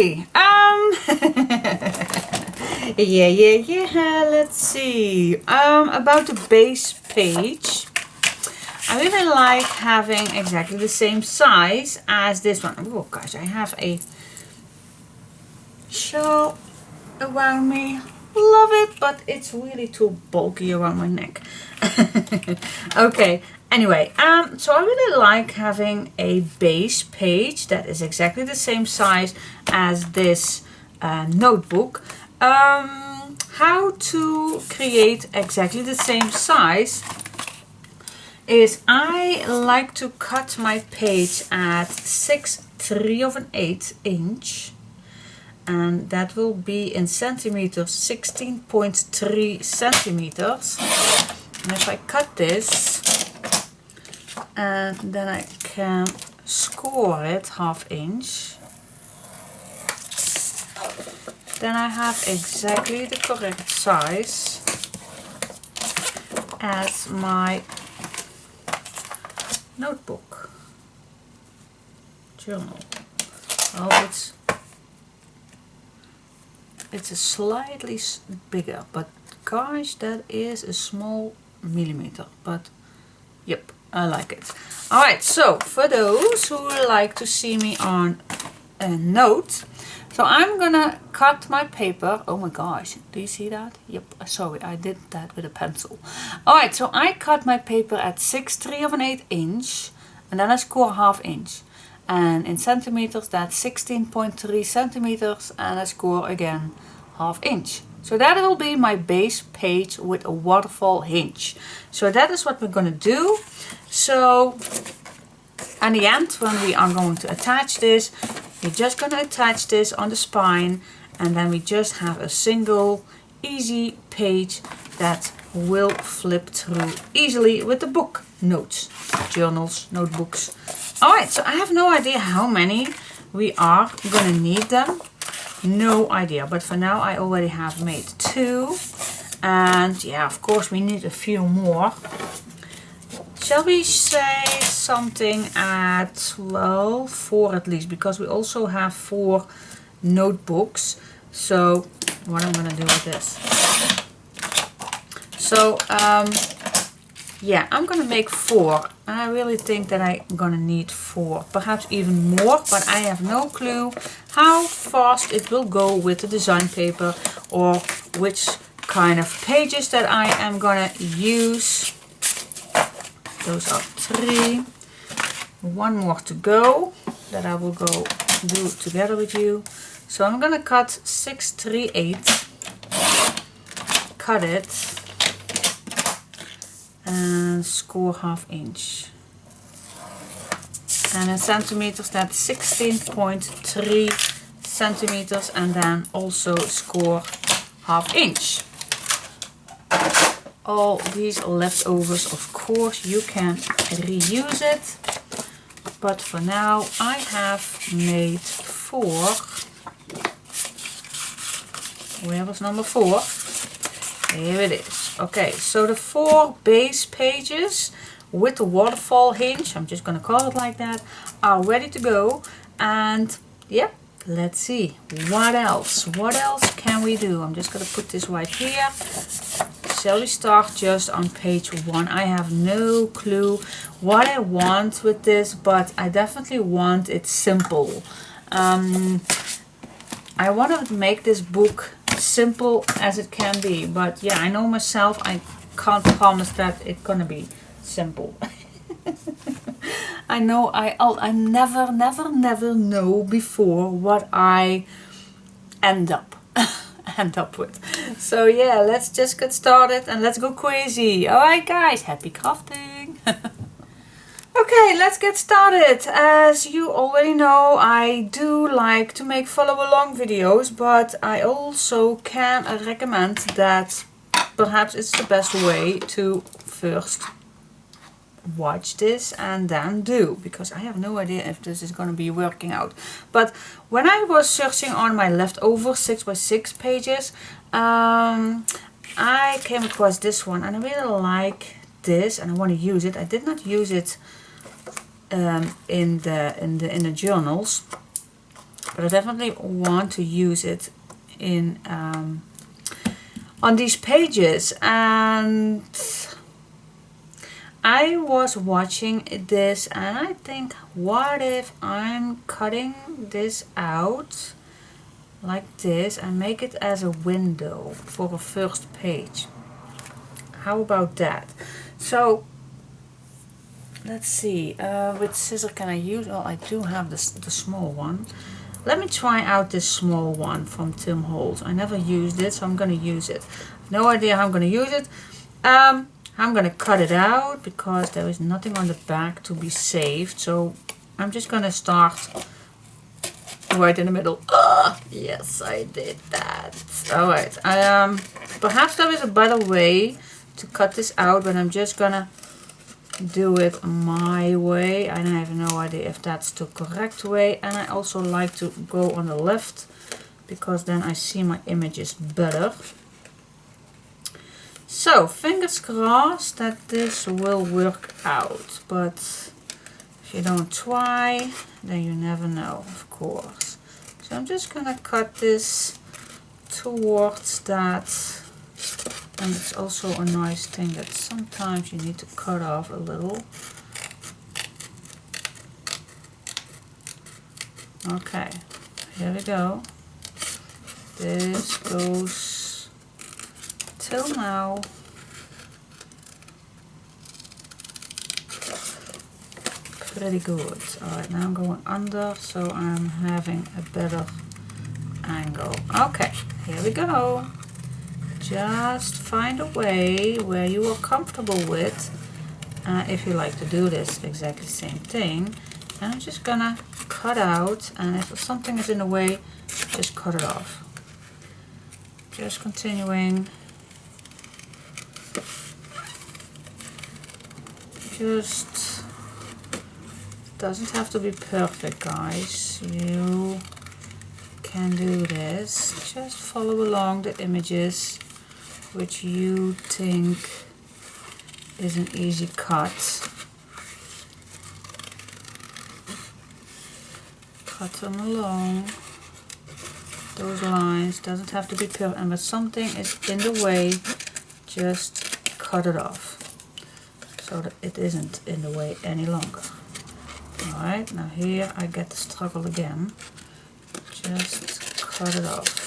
Okay. Yeah. Let's see. About the base page. I really like having exactly the same size as this one. Oh gosh, I have a shawl around me. Love it, but it's really too bulky around my neck. Okay, anyway, so I really like having a base page that is exactly the same size as this notebook. How to create exactly the same size is I like to cut my page at 6/3 inch, and that will be in centimeters 16.3 centimeters. And if I cut this and then I can score it 1/2 inch, then I have exactly the correct size as my notebook journal. Well, it's a slightly bigger, but gosh, that is a small millimeter, but yep, I like it. Alright, so for those who like to see me on a note, so I'm gonna cut my paper. Oh my gosh, do you see that? Yep, sorry, I did that with a pencil. Alright, so I cut my paper at 6/3 inch, and then I score 1/2 inch. And in centimeters, that's 16.3 centimeters, and I score again 1/2 inch. So that will be my base page with a waterfall hinge. So that is what we're gonna do. So at the end, when we are going to attach this, we're just going to attach this on the spine, and then we just have a single easy page that will flip through easily with the book notes, journals, notebooks. Alright, so I have no idea how many we are going to need them. No idea, but for now I already have made 2. And yeah, of course we need a few more. Shall we say something at, well, 4 at least, because we also have 4 notebooks. So what I'm gonna do with this. So yeah, I'm gonna make 4. And I really think that I'm gonna need 4, perhaps even more, but I have no clue how fast it will go with the design paper or which kind of pages that I am gonna use. Those are 3. 1 more to go that I will go do together with you. So I'm gonna cut 6/3, cut it, and score 1/2 inch. And in centimeters, that's 16.3 centimeters, and then also score 1/2 inch. All these leftovers, of course, you can reuse it, but for now I have made 4. Where was number 4? Here it is. Okay, so the 4 base pages with the waterfall hinge, I'm just gonna call it like that, are ready to go. And yeah, let's see what else can we do. I'm just gonna put this right here. Shall we start just on page 1? I have no clue what I want with this, but I definitely want it simple. I want to make this book simple as it can be, but yeah, I know myself, I can't promise that it's gonna be simple. I know I never know before what I end up with. So yeah, let's just get started and let's go crazy. Alright guys, happy crafting. Okay, let's get started. As you already know, I do like to make follow along videos, but I also can recommend that perhaps it's the best way to first watch this and then do, because I have no idea if this is going to be working out. But when I was searching on my leftover 6x6 pages, I came across this one and I really like this and I want to use it. I did not use it in the journals, but I definitely want to use it in on these pages. And I was watching this and I think, what if I'm cutting this out like this and make it as a window for a first page? How about that? So let's see, which scissor can I use? Oh, I do have this, the small one. Let me try out this small one from Tim Holtz. I never used it, so I'm going to use it. No idea how I'm going to use it. I'm going to cut it out because there is nothing on the back to be saved. So I'm just going to start right in the middle. Yes, I did that. Alright, perhaps there is a better way to cut this out, but I'm just going to do it my way. I have no idea if that's the correct way. And I also like to go on the left because then I see my images better. So fingers crossed that this will work out, but if you don't try, then you never know, of course. So I'm just gonna cut this towards that. And it's also a nice thing that sometimes you need to cut off a little. Okay, here we go. This goes till now. Pretty good. Alright, now I'm going under so I'm having a better angle. Okay, here we go. Just find a way where you are comfortable with. If you like to do this exactly the same thing. And I'm just gonna cut out, and if something is in the way, just cut it off. Just continuing. Just doesn't have to be perfect, guys. You can do this. Just follow along the images which you think is an easy cut. Cut them along. Those lines doesn't have to be perfect, and if something is in the way, just cut it off so that it isn't in the way any longer. Alright, now here I get the struggle again. Just cut it off.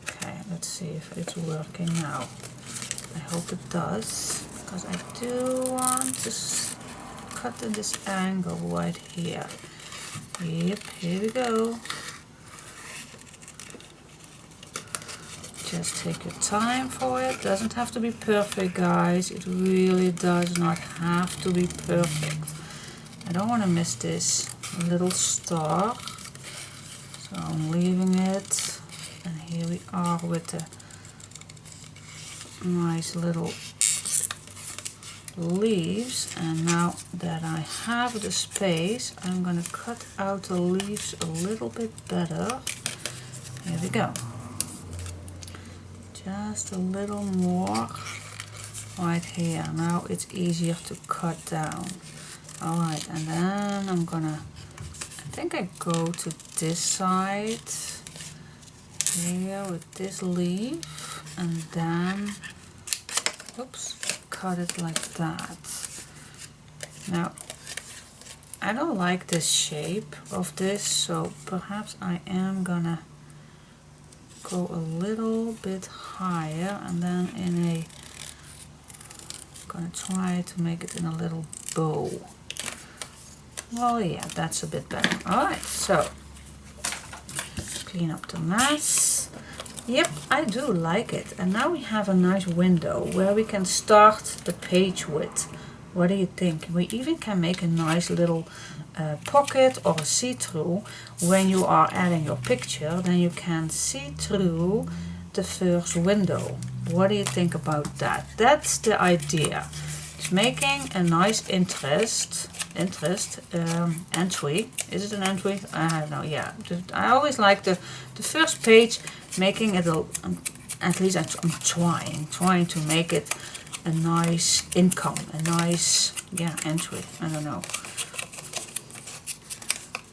Okay, let's see if it's working now. I hope it does, because I do want to cut in this angle right here. Yep, here we go. Just take your time for it. Doesn't have to be perfect, guys. It really does not have to be perfect. I don't want to miss this little star, so I'm leaving it. And here we are with the nice little leaves. And now that I have the space, I'm going to cut out the leaves a little bit better. Here we go. Just a little more right here. Now it's easier to cut down. Alright, and then I'm gonna, I think I go to this side here with this leaf, and then, oops, cut it like that. Now, I don't like this shape of this, so perhaps I am gonna go a little bit higher, and then in a, I'm gonna try to make it in a little bow. Well, yeah, that's a bit better. Alright, so clean up the mess. Yep, I do like it. And now we have a nice window where we can start the page with. What do you think? We even can make a nice little pocket or a see-through. When you are adding your picture, then you can see through the first window. What do you think about that? That's the idea. It's making a nice entry. Is it an entry? I don't know. Yeah, I always like the first page, making it at least I'm trying to make it a nice income, a nice entry. I don't know.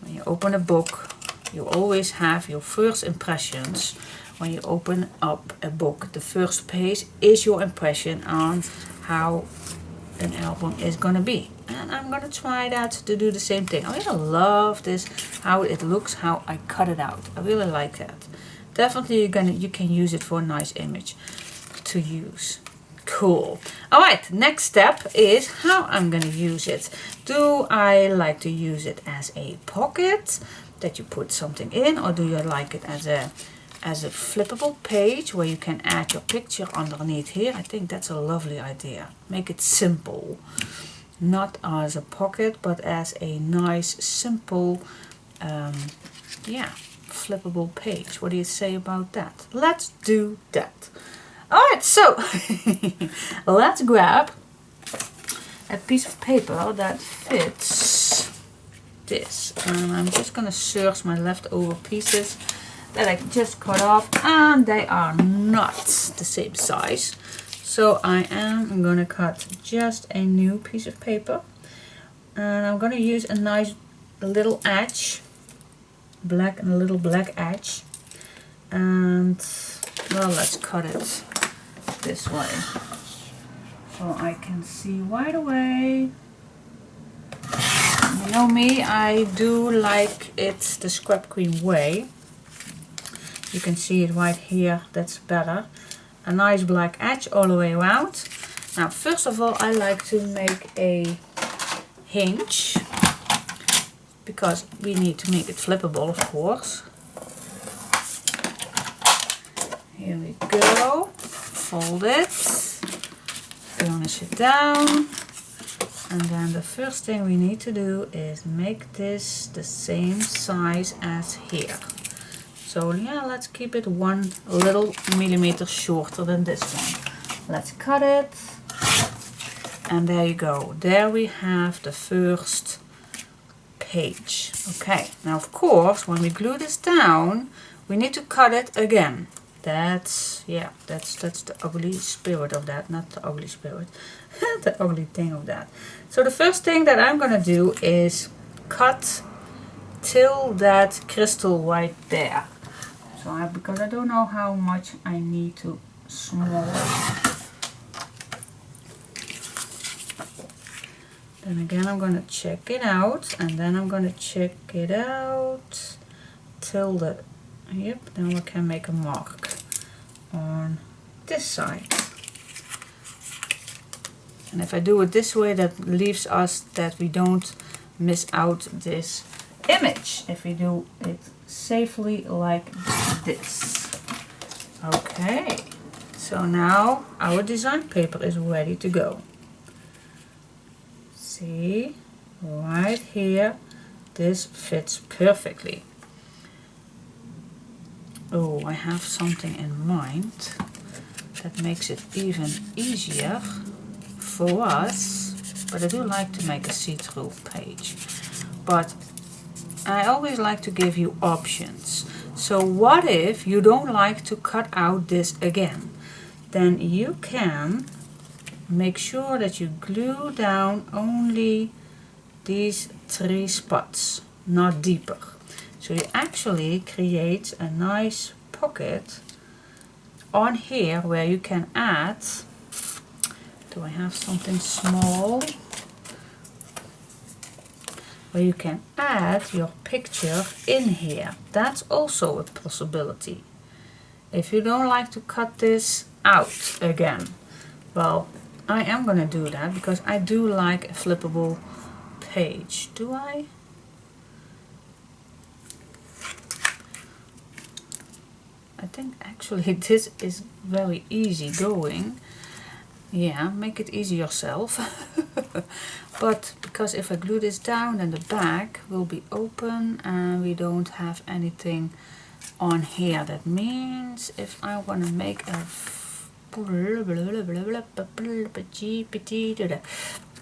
When you open a book, you always have your first impressions. When you open up a book, the first page is your impression on how an album is gonna be. And I'm gonna try that to do the same thing. I really love this, how it looks, how I cut it out. I really like that. Definitely you can use it for a nice image to use. Cool. Alright, next step is how I'm gonna use it. Do I like to use it as a pocket that you put something in, or do you like it as a flippable page where you can add your picture underneath here? I think that's a lovely idea. Make it simple. Not as a pocket, but as a nice, simple, yeah, flippable page. What do you say about that? Let's do that. Alright, so let's grab a piece of paper that fits this. And I'm just going to search my leftover pieces that I just cut off, and they are not the same size. So I am going to cut just a new piece of paper, and I'm going to use a nice little edge, black, and a little black edge, and well, let's cut it this way so I can see right away. You know me, I do like it the scrap cream way. You can see it right here, that's better. A nice black edge all the way around. Now first of all, I like to make a hinge, because we need to make it flippable, of course. Here we go. Fold it, burnish it down, and then the first thing we need to do is make this the same size as here. So yeah, let's keep it 1 little millimeter shorter than this one. Let's cut it, and there you go. There we have the first page. Okay, now of course when we glue this down, we need to cut it again. That's the ugly spirit of that, not the ugly spirit, the ugly thing of that. So the first thing that I'm gonna do is cut till that crystal right there. So because I don't know how much I need to small it. Then again I'm gonna check it out, and then I'm gonna check it out till the, yep, then we can make a mark on this side. And if I do it this way, that leaves us that we don't miss out this image if we do it safely like this. Okay, so now our design paper is ready to go. See, right here, this fits perfectly. Oh, I have something in mind that makes it even easier for us, but I do like to make a see-through page. But I always like to give you options. So what if you don't like to cut out this again? Then you can make sure that you glue down only these 3 spots, not deeper. So you actually create a nice pocket on here where you can add, do I have something small? Where you can add your picture in here. That's also a possibility. If you don't like to cut this out again, well, I am going to do that because I do like a flippable page. Do I? I think actually this is very easy going. Yeah, make it easy yourself. But because if I glue this down, then the back will be open and we don't have anything on here. That means if I want to make a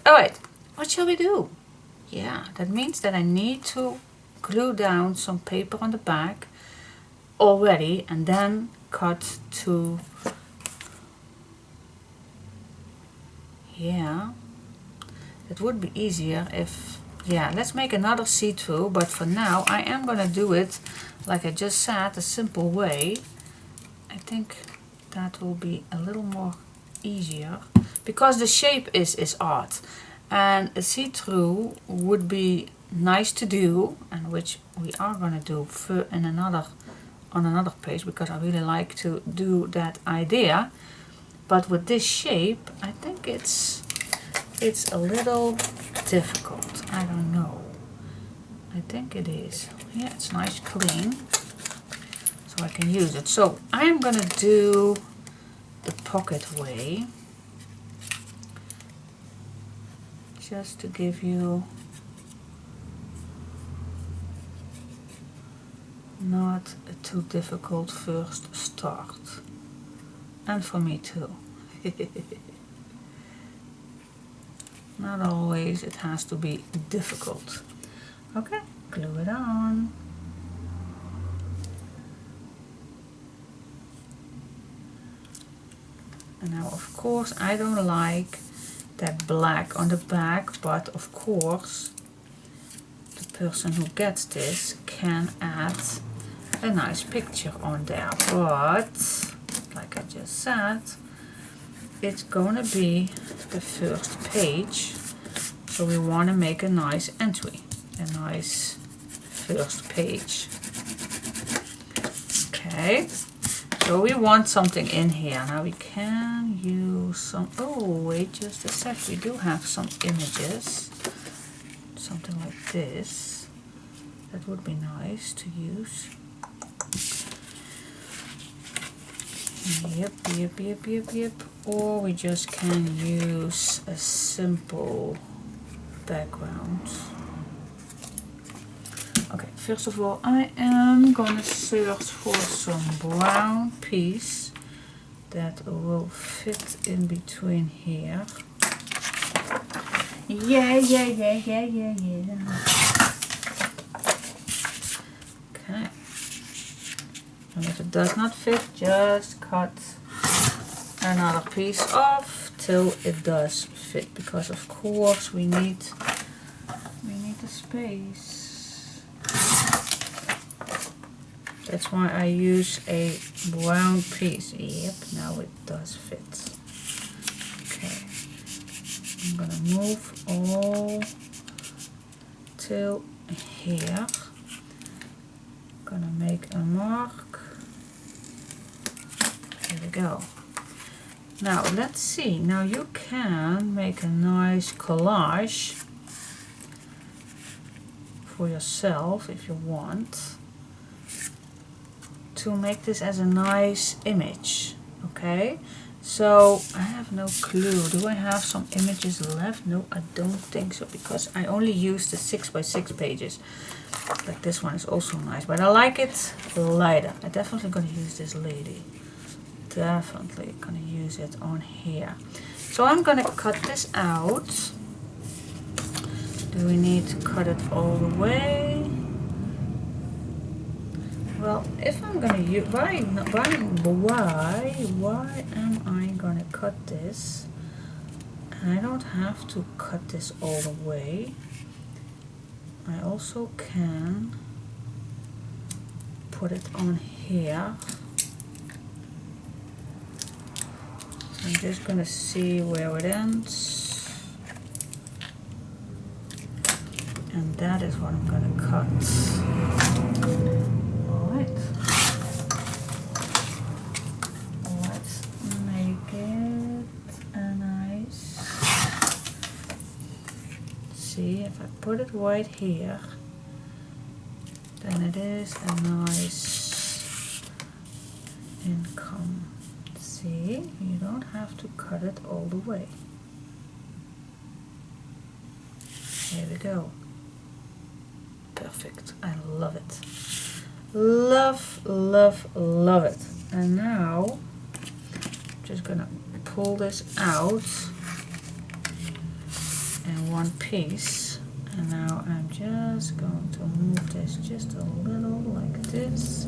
alright, what shall we do? Yeah, that means that I need to glue down some paper on the back already and then cut to here. It would be easier if yeah, let's make another see-through, but for now I am gonna do it like I just said, a simple way. I think that will be a little more easier because the shape is art, and a see-through would be nice to do, and which we are gonna do in on another page because I really like to do that idea. But with this shape, I think it's a little difficult. I don't know. I think it is. Yeah, it's nice clean, so I can use it. So I am gonna do the pocket way, just to give you not a too difficult first start. And for me too. Not always it has to be difficult. Okay, glue it on. And now of course I don't like that black on the back, but of course the person who gets this can add a nice picture on there. But like I just said, it's gonna be the first page, so we want to make a nice entry, a nice first page. Okay, so we want something in here. Now we can use some, oh wait just a sec, we do have some images, something like this, that would be nice to use. Yep. Or we just can use a simple background. Okay, first of all, I am gonna search for some brown piece that will fit in between here. Yeah. Okay. And if it does not fit, just cut another piece off till it does fit, because of course we need the space. That's why I use a brown piece. Yep, now it does fit. Okay, I'm gonna move all till here. Gonna make a mark. There we go. Now let's see. Now you can make a nice collage for yourself if you want to make this as a nice image. Okay, so I have no clue. Do I have some images left? No, I don't think so, because I only used the 6x6 pages. Like this one is also nice, but I like it lighter. I'm definitely gonna use this lady. Definitely gonna use it on here. So I'm gonna cut this out. Do we need to cut it all the way? Well, if I'm gonna use, why am I gonna cut this? I don't have to cut this all the way. I also can put it on here. I'm just gonna see where it ends, and that is what I'm gonna cut. Alright, let's make it a nice, see if I put it right here, then it is a nice income. See, you don't have to cut it all the way. There we go. Perfect. I love it. Love it. And now I'm just gonna pull this out in one piece, and now I'm just going to move this just a little like this,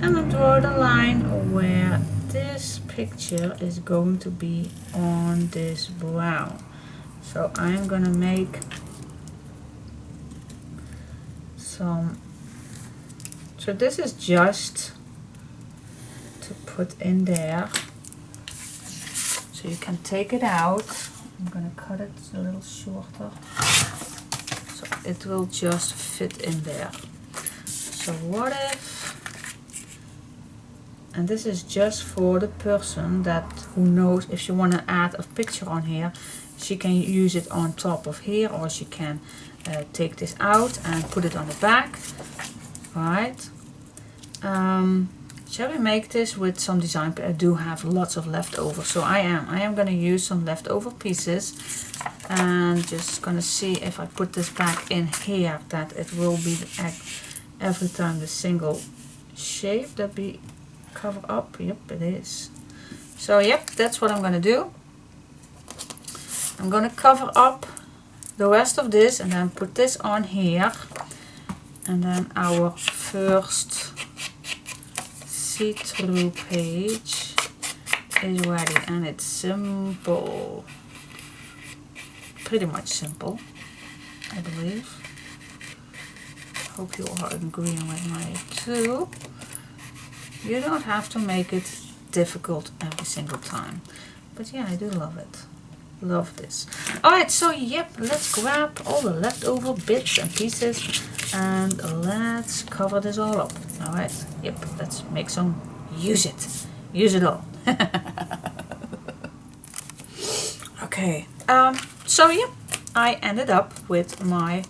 and I'll draw the line where this picture is going to be on this brown. So I'm gonna make some. So this is just to put in there. So you can take it out. I'm gonna cut it a little shorter. So it will just fit in there. So what if, and this is just for the person that who knows if she want to add a picture on here, she can use it on top of here, or she can take this out and put it on the back. Alright. Shall we make this with some design? I do have lots of leftover, so I am going to use some leftover pieces, and just going to see if I put this back in here that it will be every time the single shape that we cover up. Yep, it is. So yep, that's what I'm going to do. I'm going to cover up the rest of this and then put this on here, and then our first see-through page is ready, and it's simple, pretty much simple, I believe. Hope you are agreeing with me too. You don't have to make it difficult every single time, but yeah, I do love it. Love this. Alright, so yep, let's grab all the leftover bits and pieces and let's cover this all up. Alright, yep, let's make some, use it all. Okay, so yep, I ended up with my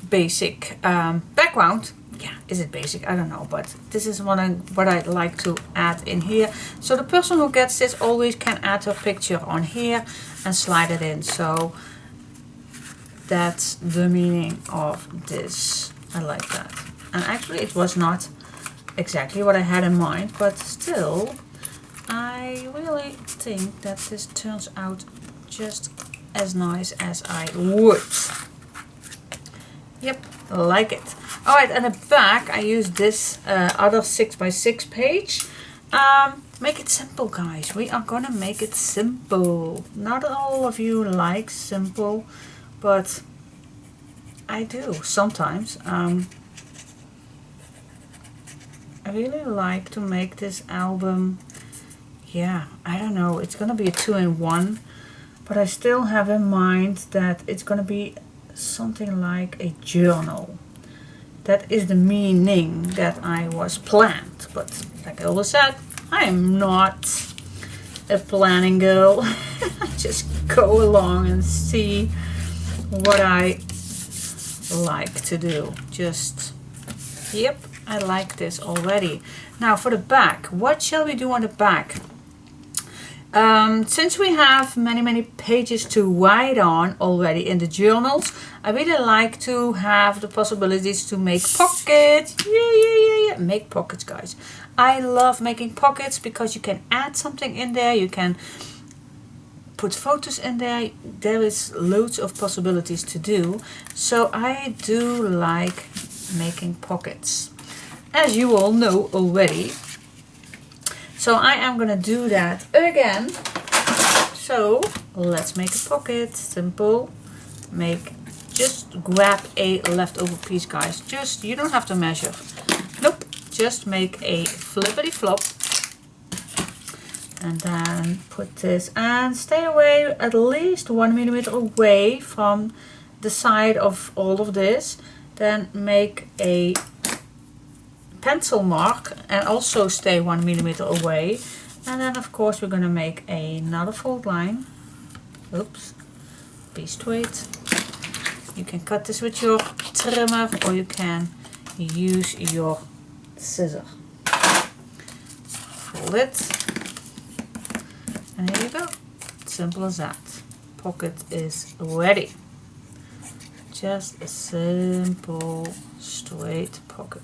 basic background. Yeah, is it basic? I don't know, but this is what I'd like to add in here. So the person who gets this always can add her picture on here and slide it in. So that's the meaning of this. I like that. And actually it was not exactly what I had in mind, but still I really think that this turns out just as nice as I would. Yep, like it. Alright, and the back I use this other 6x6 page. Make it simple, guys. We are gonna make it simple. Not all of you like simple, but I do sometimes. I really like to make this album, yeah, I don't know, it's gonna be a 2-in-1, but I still have in mind that it's gonna be something like a journal. That is the meaning that I was planned, but like I always said, I'm not a planning girl. I just go along and see what I like to do. Just, yep, I like this already. Now for the back, what shall we do on the back? Since we have many pages to write on already in the journals, I really like to have the possibilities to make pockets. Yeah. Make pockets, guys. I love making pockets because you can add something in there. You can put photos in there. There is loads of possibilities to do. So I do like making pockets, as you all know already. So I am going to do that again. So let's make a pocket. Simple. Just grab a leftover piece, guys. Just, you don't have to measure. Nope. Just make a flippity flop. And then put this, and stay away at least 1 millimeter away from the side of all of this. Then make a pencil mark and also stay 1 millimeter away. And then of course we're going to make another fold line. Oops, be straight. You can cut this with your trimmer or you can use your scissor. Fold it, and here you go. Simple as that. Pocket is ready. Just a simple straight pocket.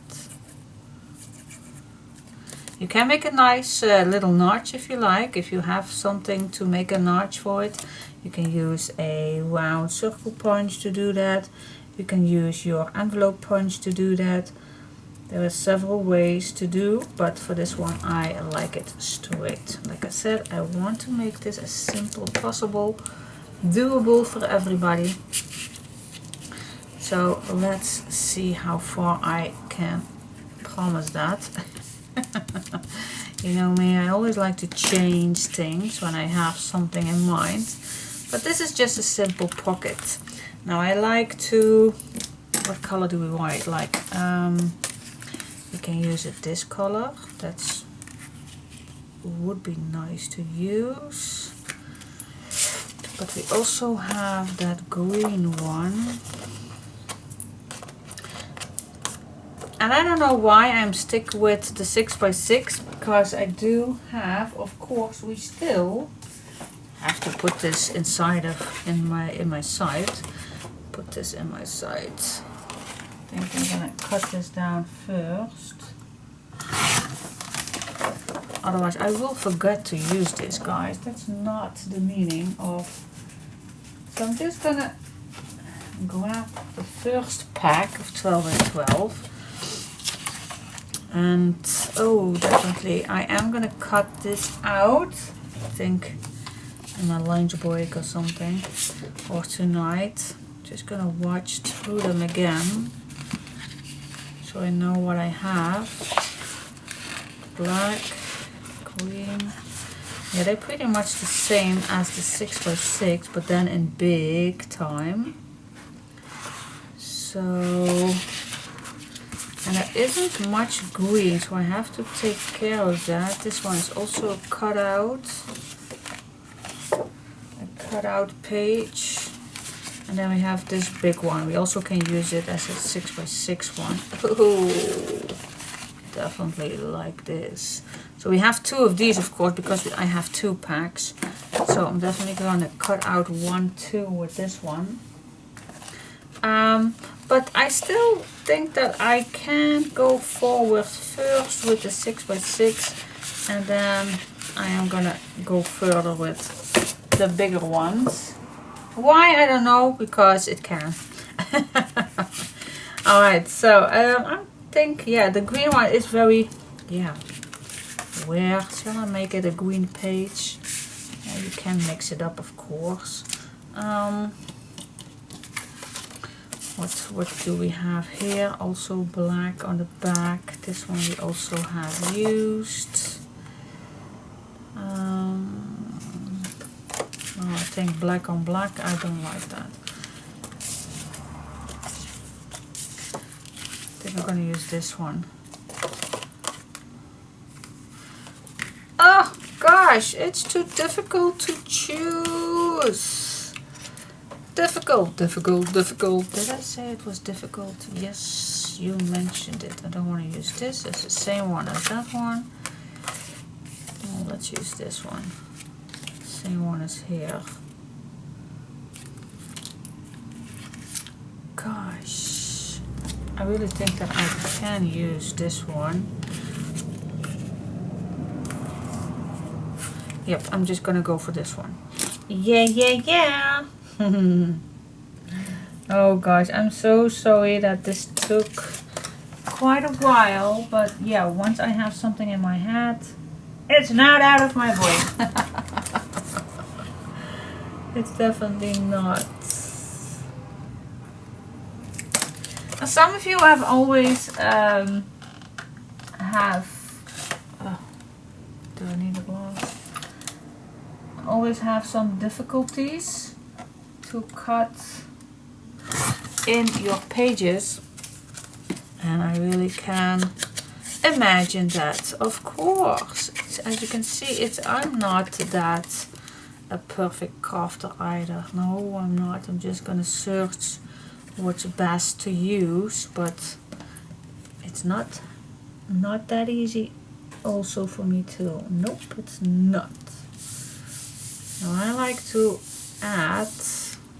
You can make a nice little notch if you like. If you have something to make a notch for it, you can use a round circle punch to do that. You can use your envelope punch to do that. There are several ways to do, but for this one I like it straight. Like I said, I want to make this as simple as possible, doable for everybody. So let's see how far I can promise that. You know me, I always like to change things when I have something in mind. But this is just a simple pocket. Now I like to, what color do we want? Like, we can use it this color. That's would be nice to use. But we also have that green one. And I don't know why I'm stick with the 6x6, because I do have, of course, we still have to put this inside of in my side. Put this in my side. I think I'm gonna cut this down first. Otherwise I will forget to use this, guys. That's not the meaning of. So I'm just gonna grab the first pack of 12 and 12. And oh, definitely I am gonna cut this out, I think in my lunch break or something, or tonight. Just gonna watch through them again so I know what I have. Black, green. Yeah, they're pretty much the same as the 6x6, but then in big time. So, and there isn't much green, so I have to take care of that. This one is also a cutout page. And then we have this big one. We also can use it as a 6x6 one. Oh, definitely like this. So we have two of these, of course, because I have 2 packs. So I'm definitely going to cut out 1, 2 with this one. But I still think that I can go forward first with the 6x6, and then I am gonna go further with the bigger ones. Why? I don't know, because it can. Alright, so I think, yeah, the green one is very, yeah. Where shall I make it a green page? Yeah, you can mix it up, of course. What do we have here? Also black on the back. This one we also have used. Oh, I think black on black, I don't like that. I think I'm going to use this one. Oh gosh, it's too difficult to choose. Difficult. Did I say it was difficult? Yes, you mentioned it. I don't want to use this. It's the same one as that one. Oh, let's use this one. Same one as here. Gosh, I really think that I can use this one. Yep, I'm just gonna go for this one. Yeah. Oh gosh, I'm so sorry that this took quite a while, but yeah, once I have something in my head, it's not out of my voice. It's definitely not. Now, some of you have always do I need a glass? Always have some difficulties to cut in your pages, and I really can imagine that. Of course, as you can see, I'm not that a perfect crafter either. No, I'm not. I'm just gonna search what's best to use, but it's not that easy also for me too. Nope, it's not. Now I like to add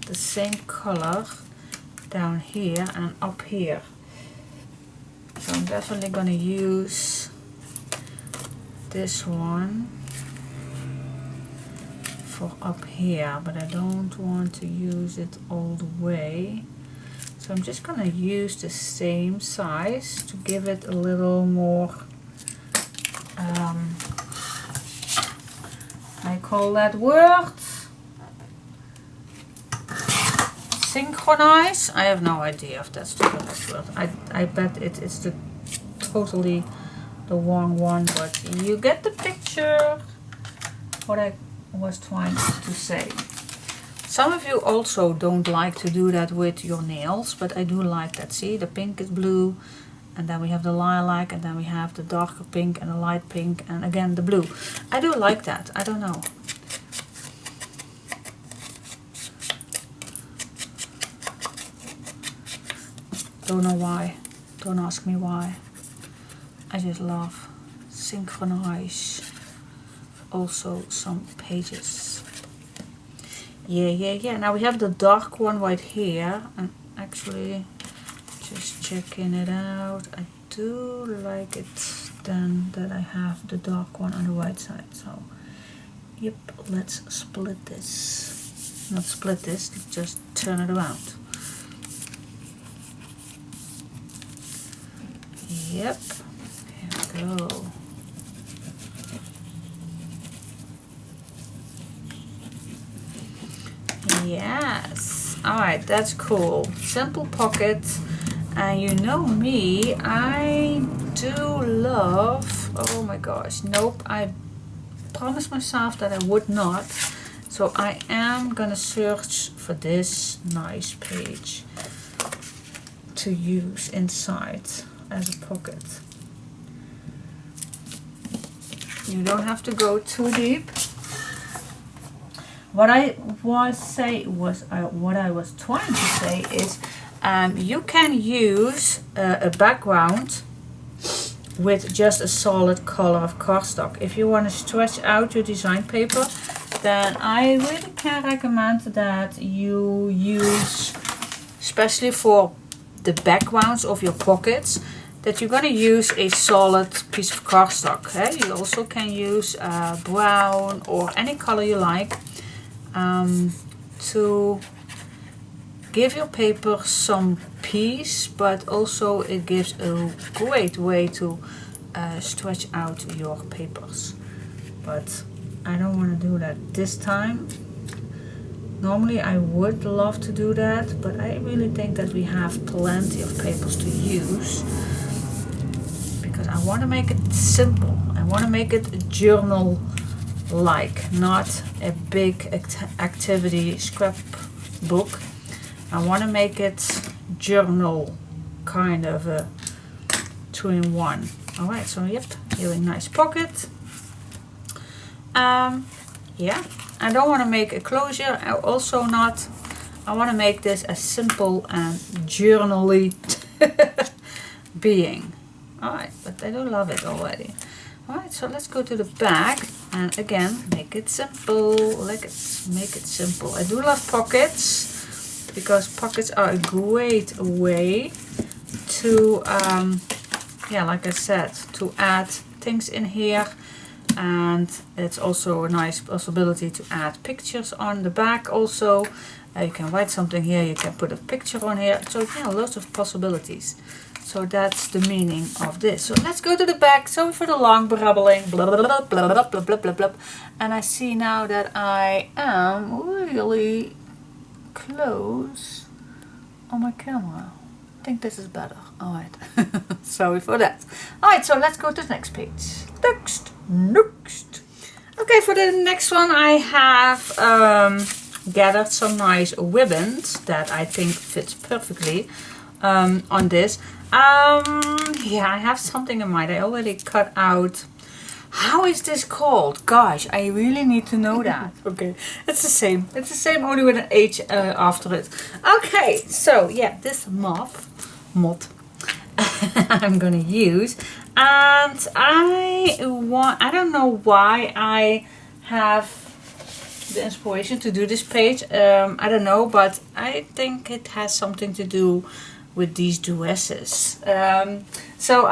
the same color down here and up here. So I'm definitely gonna use this one for up here, but I don't want to use it all the way. So I'm just gonna use the same size to give it a little more, I call that word, synchronize. I have no idea if that's the correct word. I bet it's the totally the wrong one, but you get the picture what I was trying to say. Some of you also don't like to do that with your nails, but I do like that. See, the pink is blue, and then we have the lilac, and then we have the darker pink and the light pink, and again the blue. I do like that. I don't know. Don't know why. Don't ask me why. I just love synchronize also some pages. Yeah. Now we have the dark one right here, and actually just checking it out. I do like it then that I have the dark one on the right side. So yep, let's split this. Not split this, just turn it around. Yep, here we go. Yes, alright, that's cool. Simple pocket, and you know me, I do love, oh my gosh, nope, I promised myself that I would not, so I am gonna search for this nice page to use inside as a pocket. You don't have to go too deep. What I was trying to say is you can use a background with just a solid color of cardstock. If you want to stretch out your design paper, then I really can recommend that you use, especially for the backgrounds of your pockets, that you're going to use a solid piece of cardstock. You also can use brown or any color you like to give your paper some peace, but also it gives a great way to stretch out your papers. But I don't want to do that this time. Normally I would love to do that, but I really think that we have plenty of papers to use, because I want to make it simple. I want to make it journal-like, not a big activity scrapbook. I want to make it journal, kind of a 2-in-1. Alright, so yep, here a nice pocket. Yeah, I don't want to make a closure. I want to make this as simple and journally being. Alright, but I do love it already. Alright, so let's go to the back, and again, make it simple. Let's make it simple. I do love pockets, because pockets are a great way to, yeah, like I said, to add things in here. And it's also a nice possibility to add pictures on the back also. You can write something here, you can put a picture on here. So yeah, lots of possibilities. So that's the meaning of this. So let's go to the back. Sorry for the long brabbling. Blah, blah, blah, blah, blah, blah, blah, blah, blah. And I see now that I am really close on my camera. I think this is better. Alright. Sorry for that. Alright, so let's go to the next page. Next. Okay, for the next one I have gathered some nice ribbons that I think fits perfectly on this. Yeah, I have something in mind. I already cut out. How is this called? Gosh, I really need to know that. Okay, it's the same. It's the same, only with an H after it. Okay, so yeah, this mod I'm gonna use, and I don't know why I have the inspiration to do this page. I don't know, but I think it has something to do with these dresses. So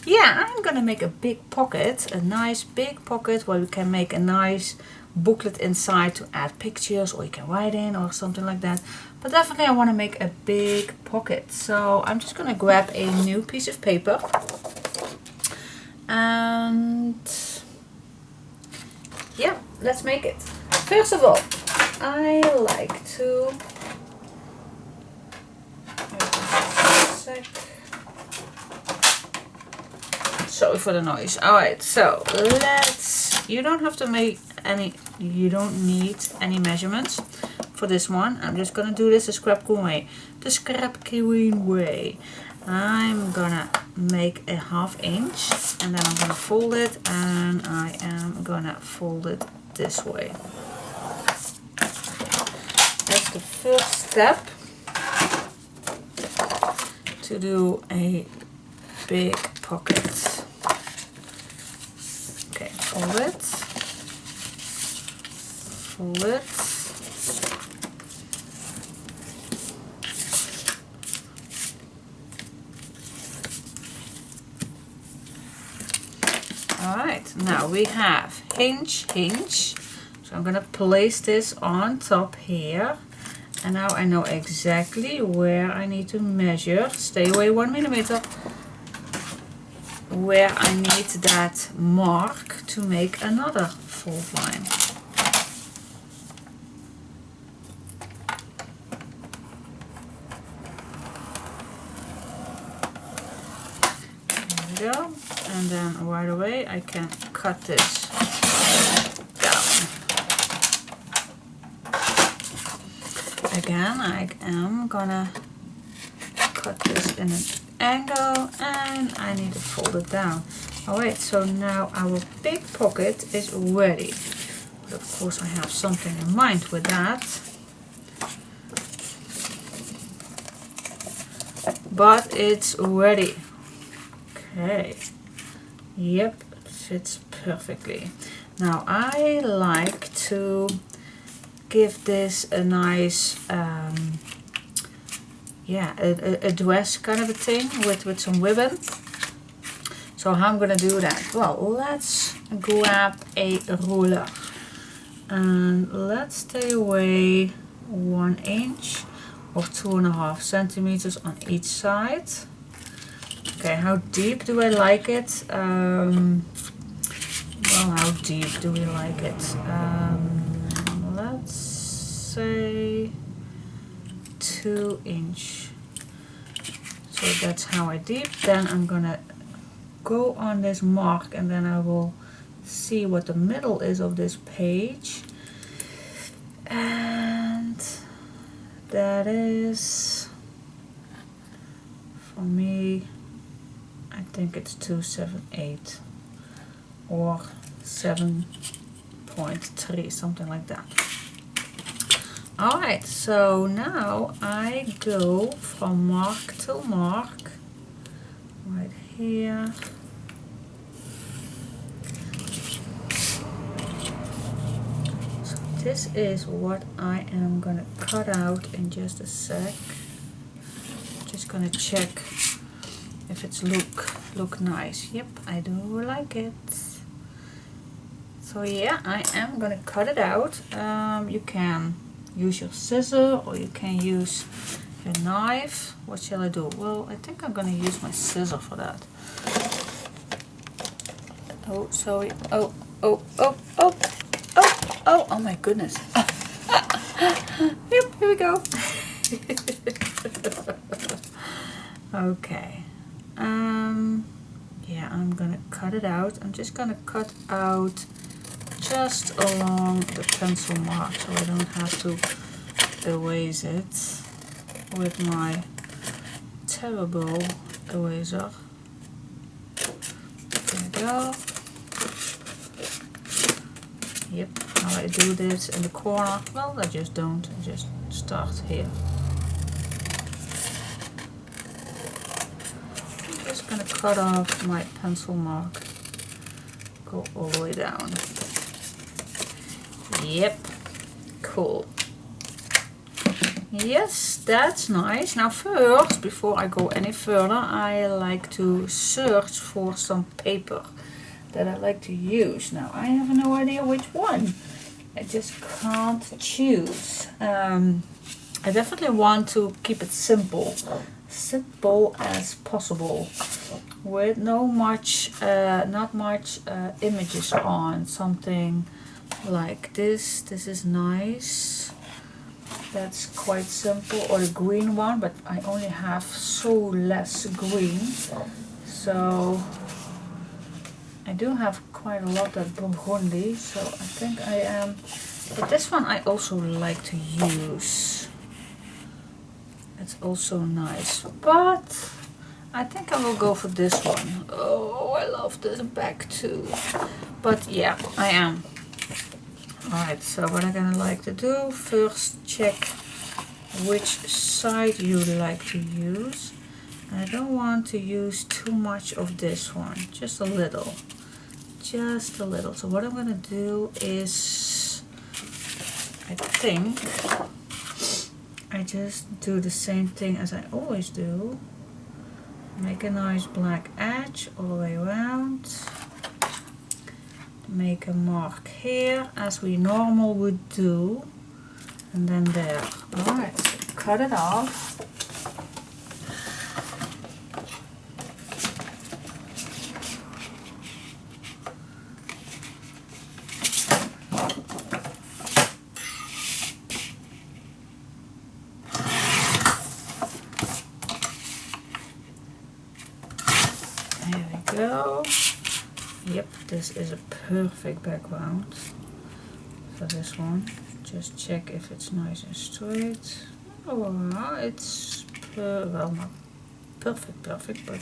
yeah, I'm gonna make a big pocket, a nice big pocket where we can make a nice booklet inside to add pictures, or you can write in or something like that. But definitely I want to make a big pocket. So I'm just gonna grab a new piece of paper, and yeah, let's make it. First of all, I like to Sorry for the noise. Alright, so you don't have to make any, you don't need any measurements for this one. I'm just gonna do this the scrap queen way. The scrap queen way. I'm gonna make a 1/2 inch and then I'm gonna fold it, and I am gonna fold it this way. That's the first step to do a big pocket. Okay, fold it, fold it. Alright, now we have hinge, hinge. So I'm gonna place this on top here. And now I know exactly where I need to measure. Stay away 1 millimeter. Where I need that mark to make another fold line. There we go. And then right away I can cut this down. Again, I am gonna cut this in an angle and I need to fold it down. Alright, so now our big pocket is ready. But of course I have something in mind with that. But it's ready. Okay. Yep, it fits perfectly. Now I like to give this a nice a dress kind of a thing with some ribbon. So how I'm gonna do that? Well, let's grab a ruler and let's stay away 1 inch or 2.5 centimeters on each side. Okay, how deep do I like it? Well, how deep do we like it? Let's say 2 inch. So that's how deep. Then I'm gonna go on this mark and then I will see what the middle is of this page. And that is, for me, I think it's 278 or 7.3, something like that. Alright, so now I go from mark to mark, right here. So this is what I am gonna cut out in just a sec. Just gonna check if it's look nice. Yep, I do like it. So yeah, I am gonna cut it out. You can use your scissor or you can use your knife. What shall I do? Well, I think I'm gonna use my scissor for that. Oh, sorry. Oh my goodness. Yep, here we go. Okay. Yeah, I'm gonna cut it out. I'm just gonna cut out just along the pencil mark so I don't have to erase it with my terrible eraser. There we go. Yep, how I do this in the corner? Well, I just don't. I just start here. I'm just gonna cut off my pencil mark. Go all the way down. Yep, cool. Yes, that's nice. Now first, before I go any further, I like to search for some paper that I like to use. Now I have no idea which one. I just can't choose. I definitely want to keep it simple as possible, with not much images on. Something like this. This is nice. That's quite simple. Or the green one, but I only have so less green. So I do have quite a lot of burgundy, so I think I am. But this one I also like to use. It's also nice, but I think I will go for this one. Oh, I love this bag too. But yeah, I am. Alright, so what I'm gonna like to do, first check which side you like to use. I don't want to use too much of this one, just a little. Just a little. So what I'm gonna do is, I think, I just do the same thing as I always do. Make a nice black edge all the way around. Make a mark here as we normal would do. And then there. Alright, so cut it off. There we go. Yep, this is a perfect background for this one. Just check if it's nice and straight. Oh, it's well, not perfect, but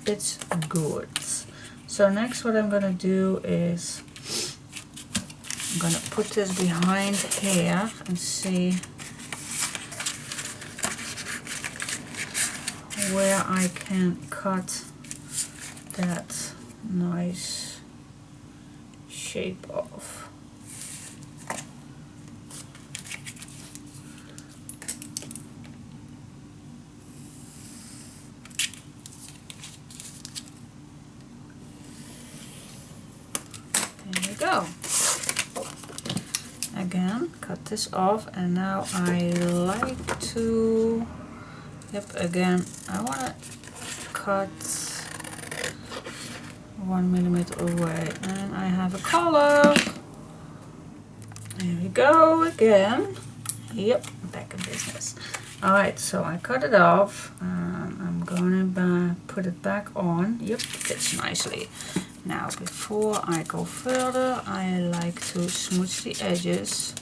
it's good. So next what I'm gonna do is I'm gonna put this behind here and see where I can cut that nice shape off. There we go. Again, cut this off, and now I like to, yep, again, I want to cut 1 millimeter away, and I have a color. There we go again. Yep, back in business. Alright, so I cut it off, and I'm gonna put it back on. Yep, fits nicely. Now before I go further, I like to smooch the edges.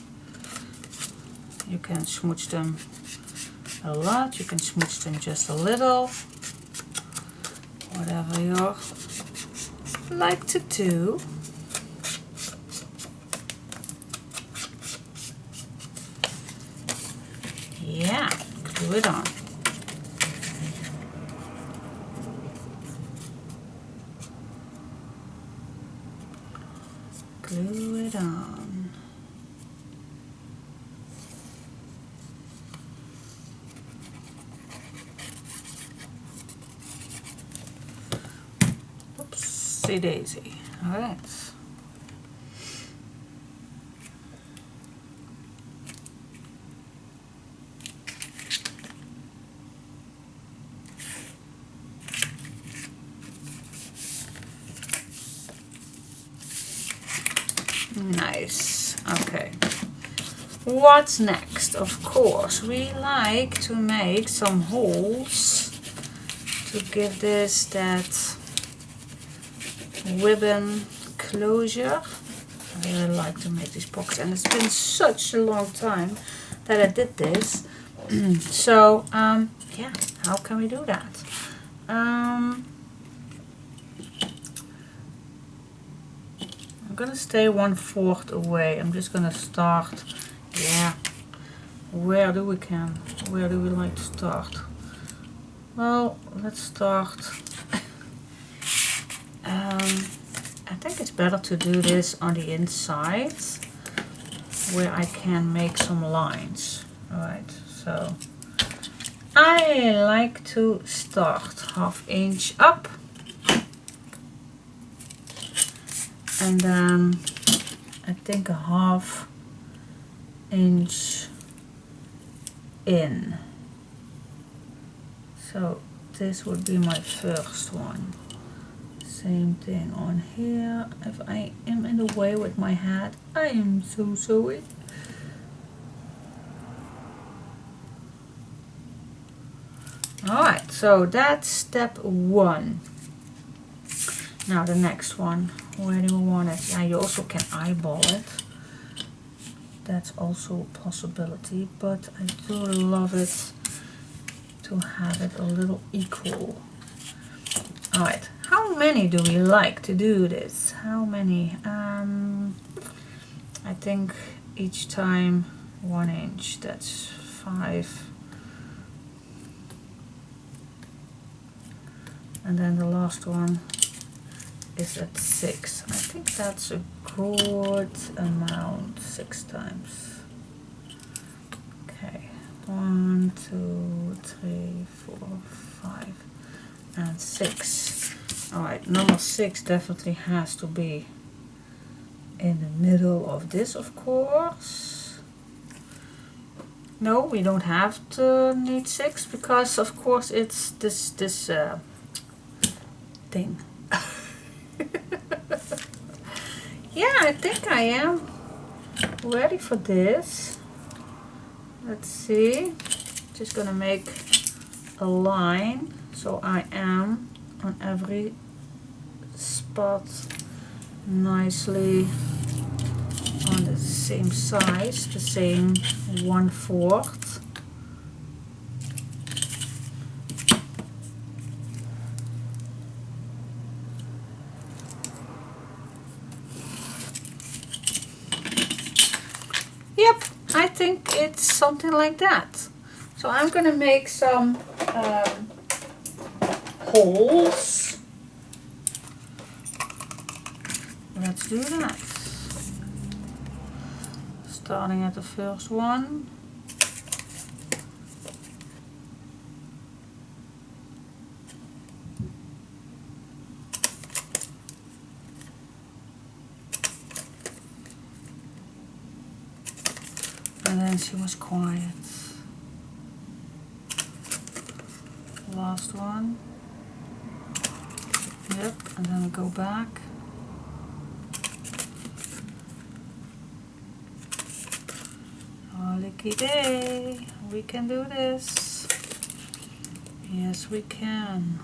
You can smooch them a lot, you can smooch them just a little, whatever you like to do. Yeah, glue it on. Glue it on. Oopsie daisy. All right. Nice. Okay. What's next? Of course, we like to make some holes to give this that ribbon closure. I really like to make these pockets, and it's been such a long time that I did this. So, yeah, how can we do that? I'm gonna stay 1/4 away. I'm just gonna start, yeah, where do we like to start? Well, let's start. I think it's better to do this on the inside where I can make some lines. Alright, so I like to start 1/2 inch up and then I think a 1/2 inch in. So this would be my first one. Same thing on here. If I am in the way with my hat, I am so sorry. Alright, so that's step 1. Now the next one, where do we want it? Yeah, you also can eyeball it. That's also a possibility, but I do love it to have it a little equal. Alright, how many do we like to do this? How many? I think each time 1 inch, that's 5. And then the last one is at 6. I think that's a good amount, 6 times. Okay, 1, 2, 3, 4, 5, and 6. Alright, number 6 definitely has to be in the middle of this, of course. No, we don't have to need 6 because of course it's this thing. Yeah, I think I am ready for this. Let's see. Just gonna make a line so I am on every spot nicely on the same size, the same 1/4. Yep, I think it's something like that. So I'm gonna make some holes. Let's do that. Starting at the first one. And then she was quiet. Last one. Yep, and then we go back. Holiday day, we can do this. Yes, we can.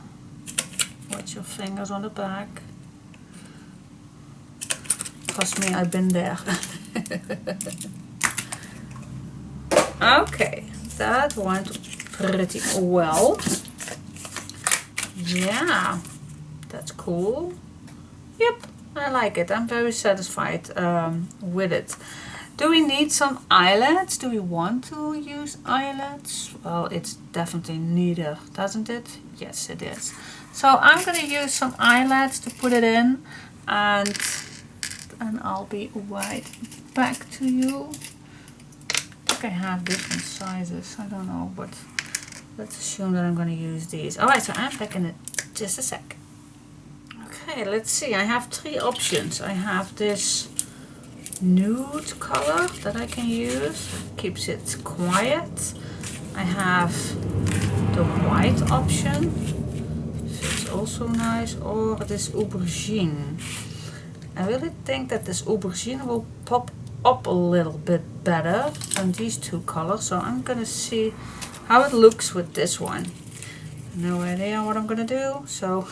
Watch your fingers on the back. Trust me, I've been there. Okay, that went pretty well. Yeah, that's cool. Yep, I like it. I'm very satisfied with it. Do we need some eyelets? Do we want to use eyelets? Well, it's definitely neither, doesn't it? Yes, it is. So I'm going to use some eyelets to put it in, and I'll be right back to you. I think I have different sizes, I don't know, but let's assume that I'm going to use these. Alright, so I'm back in it just a sec. Okay, let's see. I have 3 options. I have this nude color that I can use, keeps it quiet. I have the white option, fits also nice, or this aubergine. I really think that this aubergine will pop up a little bit better than these 2 colors, so I'm gonna see how it looks with this one. No idea what I'm gonna do, so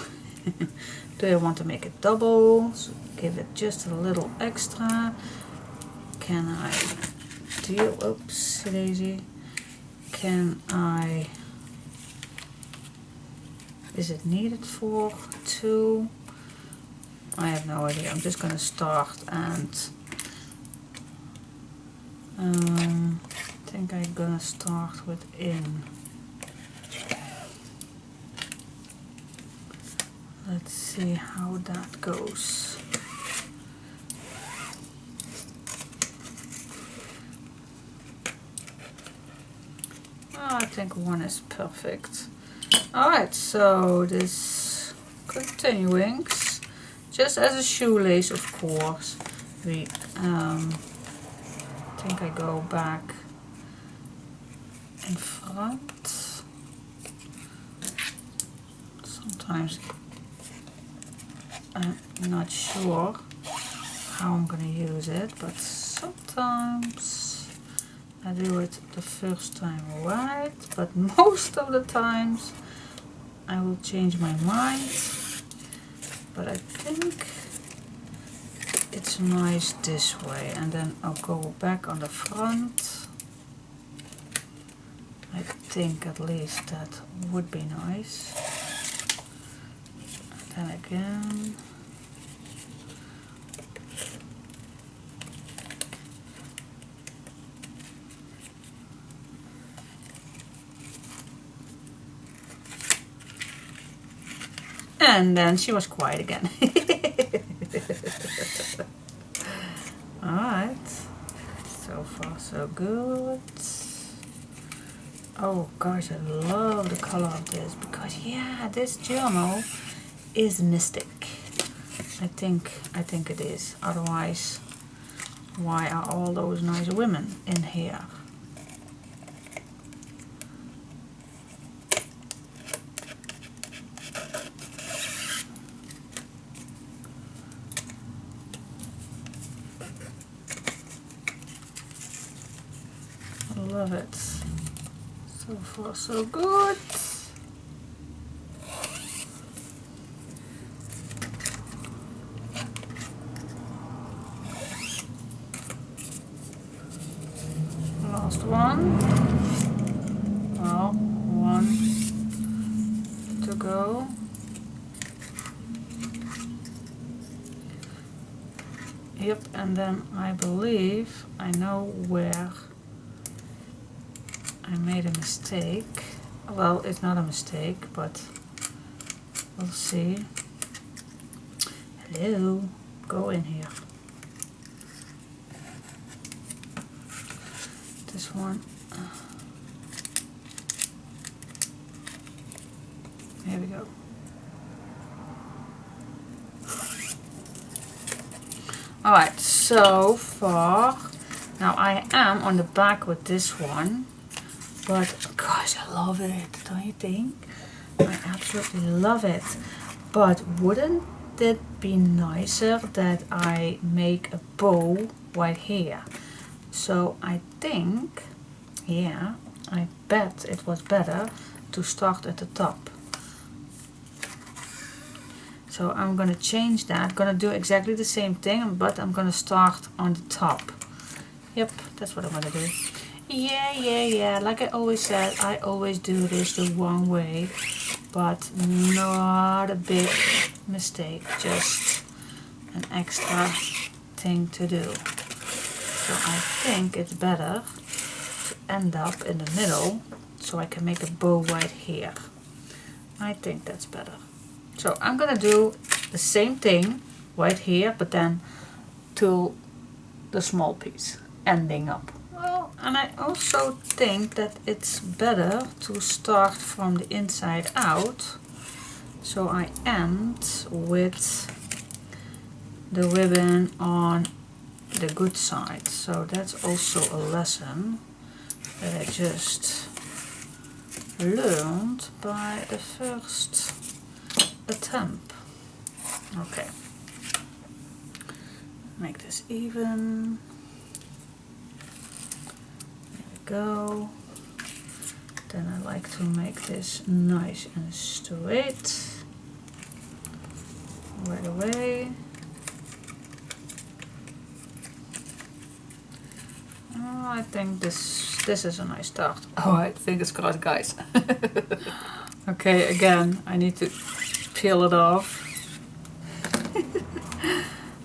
do I want to make it double? So give it just a little extra. Can I do, oops daisy, can I, is it needed for 2? I have no idea. I'm just gonna start, and I think I'm gonna start with in. Let's see how that goes. I think 1 is perfect. Alright, so this continuing, just as a shoelace, of course, we think I go back in front. Sometimes I'm not sure how I'm gonna use it, but sometimes I do it the first time right, but most of the times I will change my mind but I think it's nice this way, and then I'll go back on the front. I think at least that would be nice. And then again. And then she was quiet again. Alright. So far so good. Oh gosh, I love the color of this because yeah, this journal is mystic. I think it is. Otherwise, why are all those nice women in here? Love it. So far so good. Last one. Well, one to go. Yep, and then I believe I know where I made a mistake. Well, it's not a mistake, but we'll see. Hello, go in here. This one. Here we go. Alright, so far, now I am on the back with this one. But gosh, I love it, don't you think? I absolutely love it. But wouldn't it be nicer that I make a bow right here? So I think, yeah, I bet it was better to start at the top. So I'm gonna change that. I'm gonna do exactly the same thing, but I'm gonna start on the top. Yep, that's what I'm gonna do. Yeah, like I always said, I always do this the wrong way, but not a big mistake, just an extra thing to do. So I think it's better to end up in the middle, so I can make a bow right here. I think that's better. So I'm gonna do the same thing right here, but then to the small piece, ending up. And I also think that it's better to start from the inside out. So I end with the ribbon on the good side. So that's also a lesson that I just learned by the first attempt. Okay. Make this even. Go. Then I like to make this nice and straight right away. Oh, I think this is a nice start. Alright, fingers crossed, guys. Okay, again, I need to peel it off.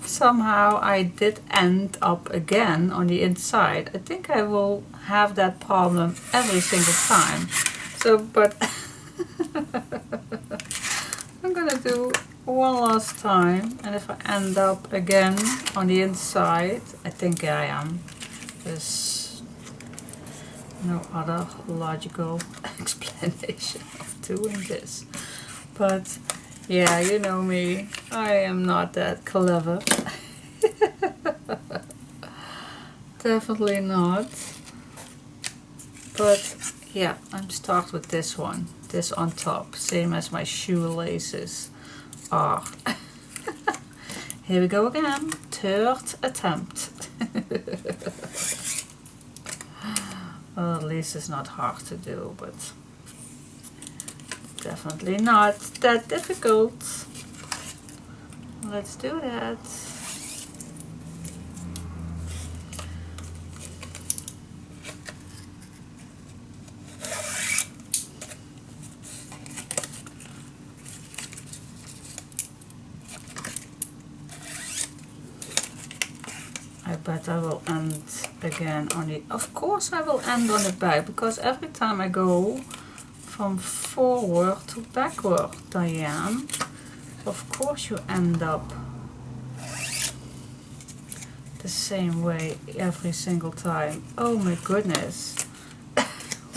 Somehow I did end up again on the inside. I think I will have that problem every single time. So, but I'm gonna do one last time, and if I end up again on the inside, I think I am. There's no other logical explanation of doing this. But yeah, you know me, I am not that clever. Definitely not. But yeah, I'm start with this one. This on top, same as my shoelaces are. Here we go again, third attempt. Well, at least it's not hard to do, but definitely not that difficult. let's do that. I bet I will end again on the, of course I will end on the back, because every time I go from forward to backward, Diane, of course you end up the same way every single time. Oh my goodness.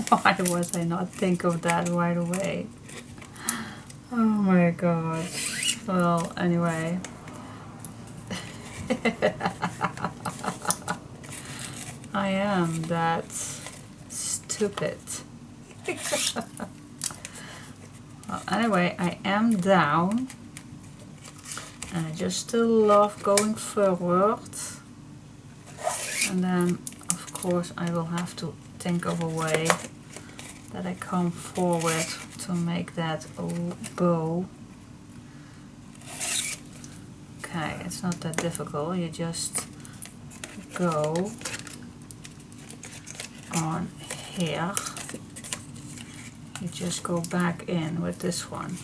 Why was I not think of that right away? Oh my god. Well, anyway. I am that stupid. Well, anyway, I am down, and I just still love going forward. And then, of course, I will have to think of a way that I come forward to make that bow. Okay, it's not that difficult. You just go on here. You just go back in with this one.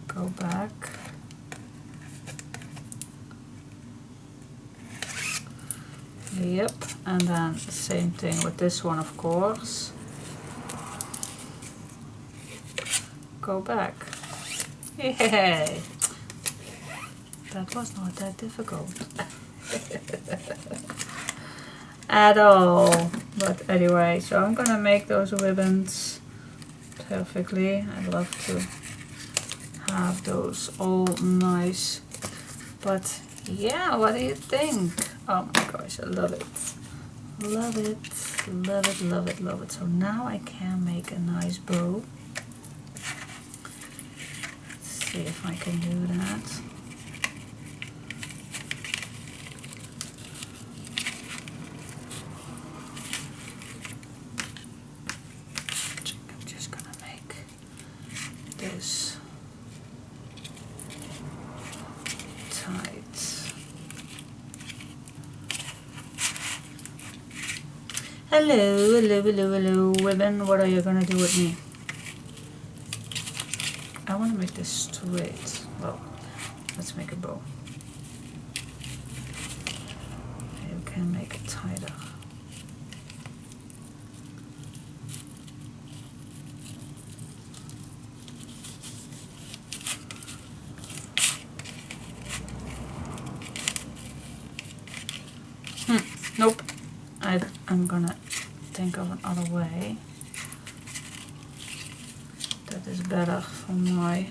Go back. Yep, and then the same thing with this one, of course. Go back. Yay! That was not that difficult. At all. But anyway, so I'm gonna make those ribbons perfectly. I love to have those all nice. But yeah, what do you think? Oh my gosh, I love it. Love it, love it, love it, love it. So now I can make a nice bow. Let's see if I can do that. I'm just gonna make this tight. Hello, hello, hello, hello, women. What are you gonna do with me? I want to make this straight. Well, let's make a bow. You can make it tighter. Nope. I'm gonna think of another way that is better for my...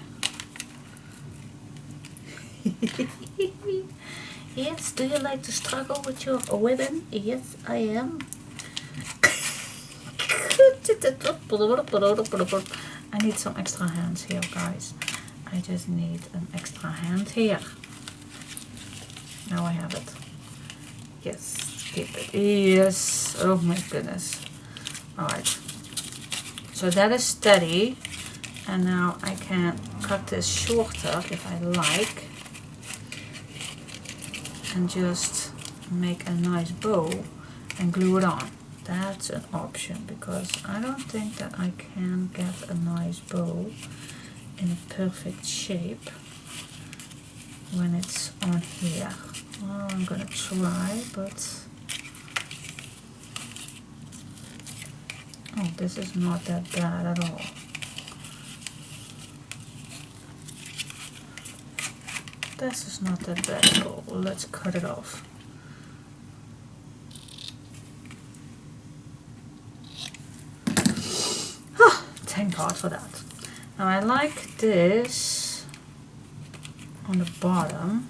Yes, do you like to struggle with your ribbon? Yes, I am. I need some extra hands here, guys. I just need an extra hand here. Now I have it. Yes. Keep it. Yes. Oh my goodness. Alright. So that is steady. And now I can cut this shorter if I like. And just make a nice bow and glue it on. That's an option, because I don't think that I can get a nice bow in a perfect shape when it's on here. Well, I'm gonna try, but oh, this is not that bad at all. This is not that bad at all. Let's cut it off. Thank God for that. Now I like this on the bottom.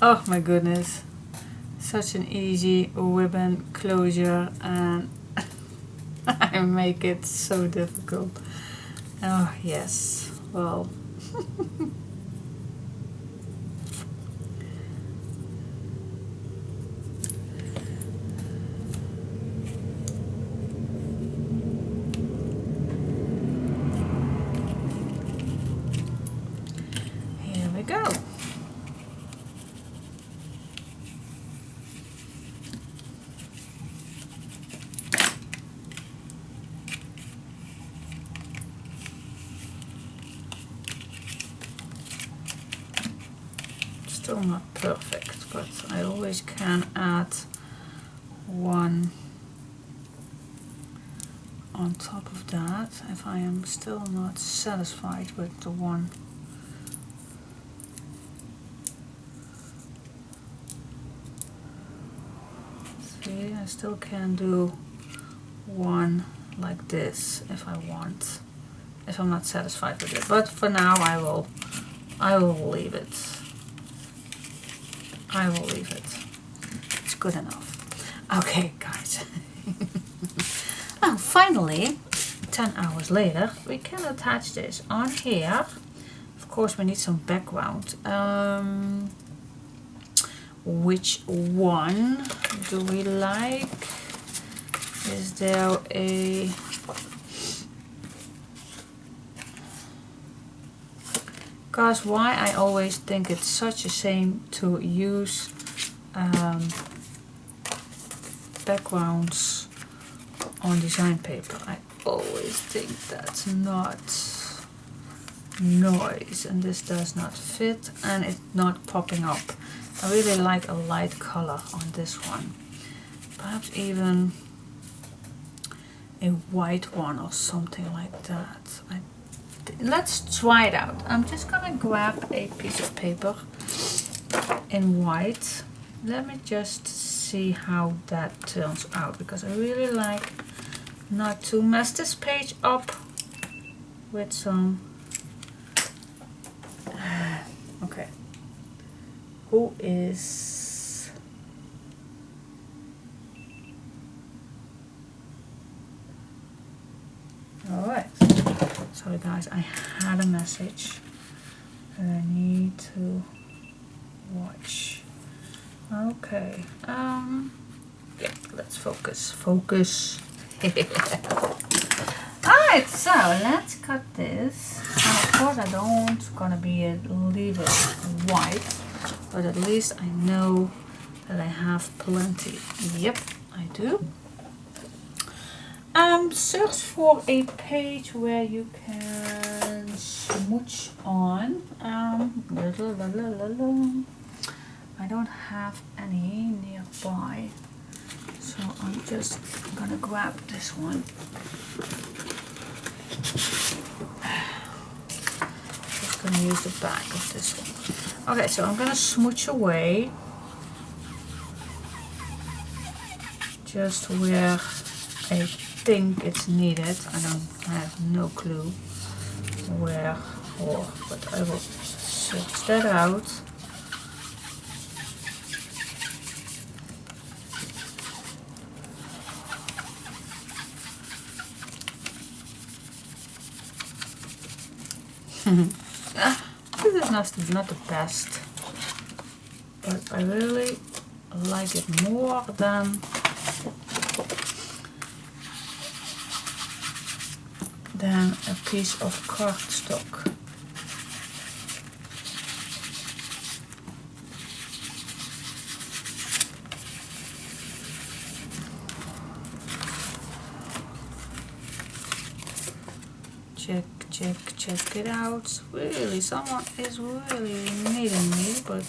Oh my goodness. Such an easy ribbon closure, and I make it so difficult. Oh yes, well. perfect, but I always can add one on top of that if I am still not satisfied with the one. See, I still can do one like this if I want, if I'm not satisfied with it, but for now I will leave it. I will leave it. It's good enough. Okay, guys. And finally, 10 hours later, we can attach this on here. Of course, we need some background. Which one do we like? Is there a... Because why I always think it's such a shame to use backgrounds on design paper. I always think that's not nice, and this does not fit and it's not popping up. I really like a light color on this one. Perhaps even a white one or something like that. Let's try it out. I'm just gonna grab a piece of paper in white. Let me just see how that turns out, because I really like not to mess this page up with some... Okay. Who is... Alright. Sorry guys, I had a message that I need to watch. Okay. Yeah, let's focus. Focus. Alright, so let's cut this. And of course I don't gonna leave it white, but at least I know that I have plenty. Yep, I do. Search for a page where you can smooch on. I don't have any nearby, so I'm just gonna grab this one. Just gonna use the back of this one. Okay, so I'm gonna smooch away just where I think it's needed. I have no clue where or, but I will search that out. This is not the best, but I really like it more than a piece of cardstock. Check it out. Really, someone is really needing me, but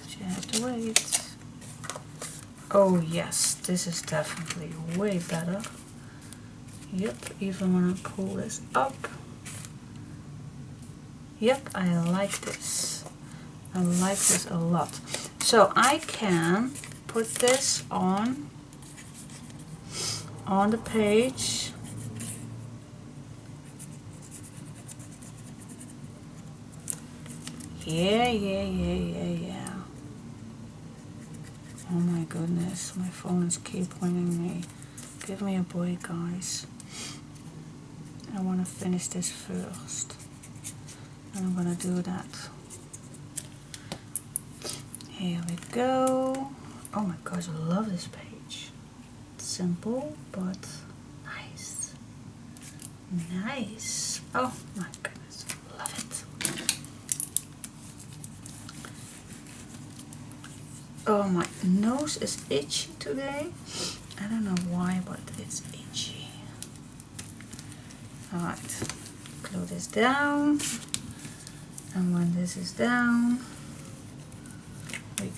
she has to wait. Oh yes, this is definitely way better. Yep, even when I pull this up. Yep, I like this. I like this a lot. So I can put this on the page. Yeah. Oh my goodness, my phones keep ringing me. Give me a break, guys. I want to finish this first. And I'm gonna do that. Here we go. Oh my gosh, I love this page. It's simple, but nice. Nice. Oh my goodness, love it. Oh, my nose is itchy today. I don't know why, but it's itchy. Alright, glue this down. And when this is down,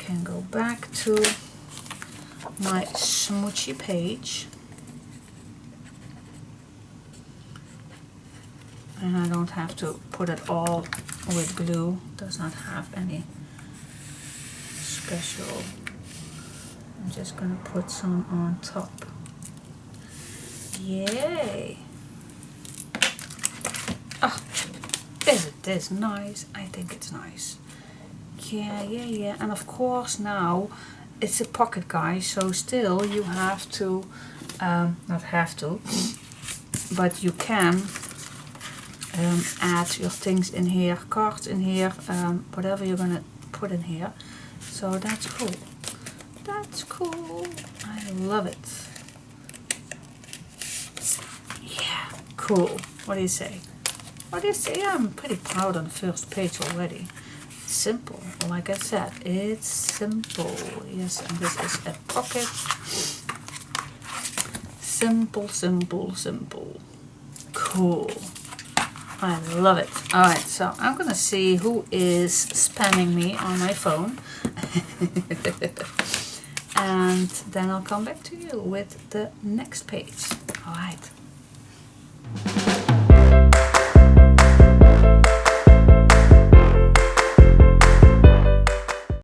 can go back to my smoochy page. And I don't have to put it all with glue. Does not have any special. I'm just gonna put some on top. Yay! Oh, isn't this nice? I think it's nice. Yeah. And of course now it's a pocket, guys, so still you have to, not have to, but you can add your things in here, cards in here, whatever you're gonna put in here. So that's cool. That's cool. I love it. Yeah, cool. What do you say? What do you say? I'm pretty proud on the first page already. Simple. Like I said, it's simple. Yes, and this is a pocket. Simple, simple, simple. Cool. I love it. Alright, so I'm gonna see who is spamming me on my phone. And then I'll come back to you with the next page. Alright.